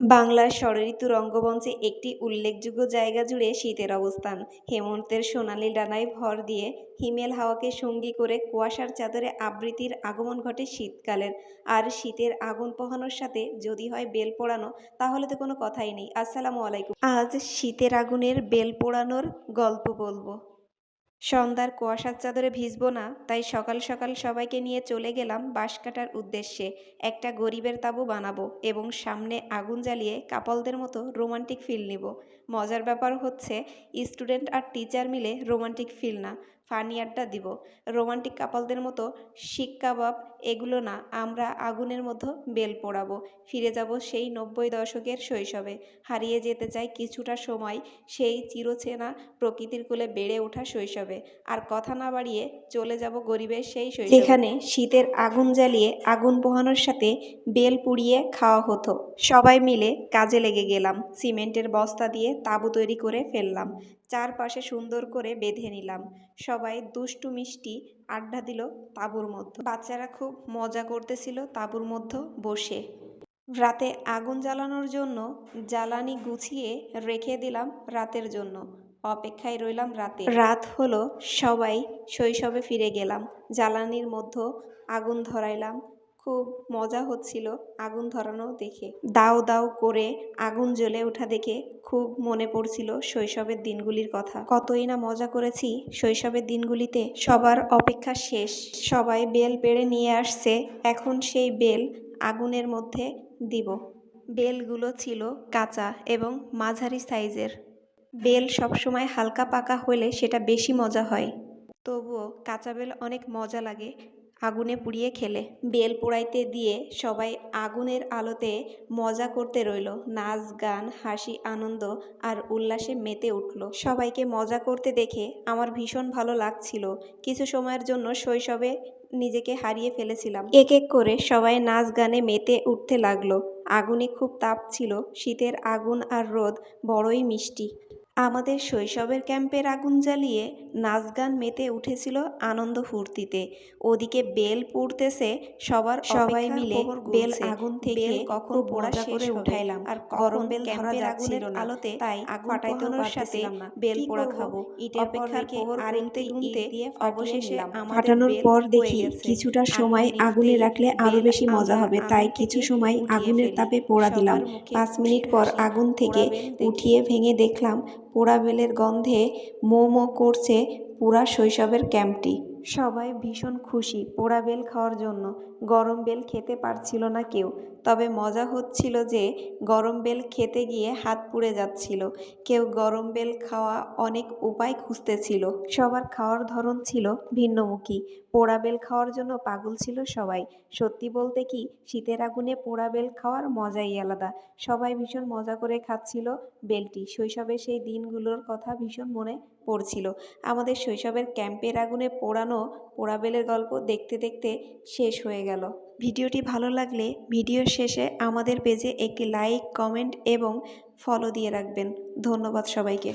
বাংলার ষড়ঋতু রঙ্গমঞ্চে একটি উল্লেখযোগ্য জায়গা জুড়ে শীতের অবস্থান। হেমন্তের সোনালি ডানায় ভর দিয়ে হিমেল হাওয়াকে সঙ্গী করে কুয়াশার চাদরে আবৃত্তির আগমন ঘটে শীতকালের। আর শীতের আগুন পোহানোর সাথে যদি হয় বেল পোড়ানো, তাহলে তো কোনো কথাই নেই। আসসালামু আলাইকুম। আজ শীতের আগুনের বেল পোড়ানোর গল্প বলবো। সন্ধ্যার কুয়াশার চাদরে ভিজবো না, তাই সকাল সকাল সবাইকে নিয়ে চলে গেলাম বাঁশ কাটার উদ্দেশ্যে। একটা গরিবের তাঁবু বানাবো এবং সামনে আগুন জ্বালিয়ে কাপলদের মতো রোমান্টিক ফিল নিব। মজার ব্যাপার হচ্ছে, স্টুডেন্ট আর টিচার মিলে রোমান্টিক ফিল না, ফানি আড্ডা দিব। রোমান্টিক কাপলদের মতো শিক কাবাব এগুলো না, আমরা আগুনের মধ্যে বেল পোড়াবো। ফিরে যাব সেই 90 দশকের শৈশবে। হারিয়ে যেতে চাই কিছুটা সময় সেই চিরচেনা প্রকৃতির কোলে বেড়ে ওঠা শৈশবে। আর কথা না বাড়িয়ে চলে যাব গরিবের সেই শৈশবে, যেখানে শীতের আগুন জ্বালিয়ে আগুন পোহানোর সাথে বেল পুড়িয়ে খাওয়া হতো। সবাই মিলে কাজে লেগে গেলাম। সিমেন্টের বস্তা দিয়ে তাঁবু তৈরি করে ফেললাম। চারপাশে সুন্দর করে বেঁধে নিলাম। সবাই দুষ্টু মিষ্টি আড্ডা দিল তাঁবুর মধ্যে। বাচ্চারা খুব মজা করতেছিল তাঁবুর মধ্যে বসে। রাতে আগুন জ্বালানোর জন্য জ্বালানি গুছিয়ে রেখে দিলাম রাতের জন্য। অপেক্ষায় রইলাম রাতে। রাত হলো, সবাই শৈশবে ফিরে গেলাম। জ্বালানির মধ্যে আগুন ধরাইলাম। খুব মজা হচ্ছিল আগুন ধরানো দেখে। দাউ দাউ করে আগুন জ্বলে ওঠা দেখে খুব মনে পড়ছিল শৈশবের দিনগুলির কথা। কতই না মজা করেছি শৈশবের দিনগুলিতে। সবার অপেক্ষা শেষ। সবাই বেল পেড়ে নিয়ে আসছে। এখন সেই বেল আগুনের মধ্যে দিব। বেলগুলো ছিল কাঁচা এবং মাঝারি সাইজের। বেল সবসময় হালকা পাকা হলে সেটা বেশি মজা হয়। তবুও কাঁচা বেল অনেক মজা লাগে আগুনে পুড়িয়ে খেলে। বেল পোড়াইতে দিয়ে সবাই আগুনের আলোতে মজা করতে রইল। নাচ গান হাসি আনন্দ আর উল্লাসে মেতে উঠল। সবাইকে মজা করতে দেখে আমার ভীষণ ভালো লাগছিল। কিছু সময়ের জন্য শৈশবে নিজেকে হারিয়ে ফেলেছিলাম। এক এক করে সবাই নাচ গানে মেতে উঠতে লাগলো। আগুনে খুব তাপ ছিল। শীতের আগুন আর রোদ বড়ই মিষ্টি। আমাদের শৈশবের ক্যাম্পের আগুন জ্বালিয়ে নাচ গান মেতে উঠেছিল আনন্দ ফুর্তিতে। ওদিকে বেল পুড়তেছে, সবাই মিলে বেল আগুন থেকে কখন মজা করে উঠাইলাম। আর গরম বেল ক্যাম্পের আগুনের আলোতে তাই ফাটাইনোর সাথে বেল পোড়া খাবো। অপেক্ষার প্রহর গুনতে গুনতে অবশেষে ফাটানোর পর দেখি কিছুটা সময় আগুনে রাখলে আরো বেশি মজা হবে, তাই কিছু সময় আগুনের তাপে পোড়া দিলাম। 5 মিনিট পর আগুন থেকে উঠিয়ে ভেঙে দেখলাম পোড়া বেলের গন্ধে মো মো করছে পুরা শৈশবের ক্যাম্পটি। সবাই ভীষণ খুশি পোড়া বেল খাওয়ার জন্য। গরম বেল খেতে পারছিল না কেউ, তবে মজা হচ্ছিল যে গরম বেল খেতে গিয়ে হাত পুড়ে যাচ্ছিল। কেউ গরম বেল খাওয়া অনেক উপায় খুঁজতেছিল। সবার খাওয়ার ধরন ছিল ভিন্নমুখী। পোড়া বেল খাওয়ার জন্য পাগল ছিল সবাই। সত্যি বলতে কি, শীতের আগুনে পোড়া বেল খাওয়ার মজাই আলাদা। সবাই ভীষণ মজা করে খাচ্ছিল বেলটি। শৈশবের সেই দিনগুলোর কথা ভীষণ মনে পড়ছিল। আমাদের শৈশবের ক্যাম্পের আগুনে পোড়ানো পোড়া বেলের গল্প দেখতে দেখতে শেষ হয়ে গেল। ভিডিওটি ভালো লাগলে ভিডিওর শেষে আমাদের পেজে একটি লাইক, কমেন্ট এবং ফলো দিয়ে রাখবেন। ধন্যবাদ সবাইকে।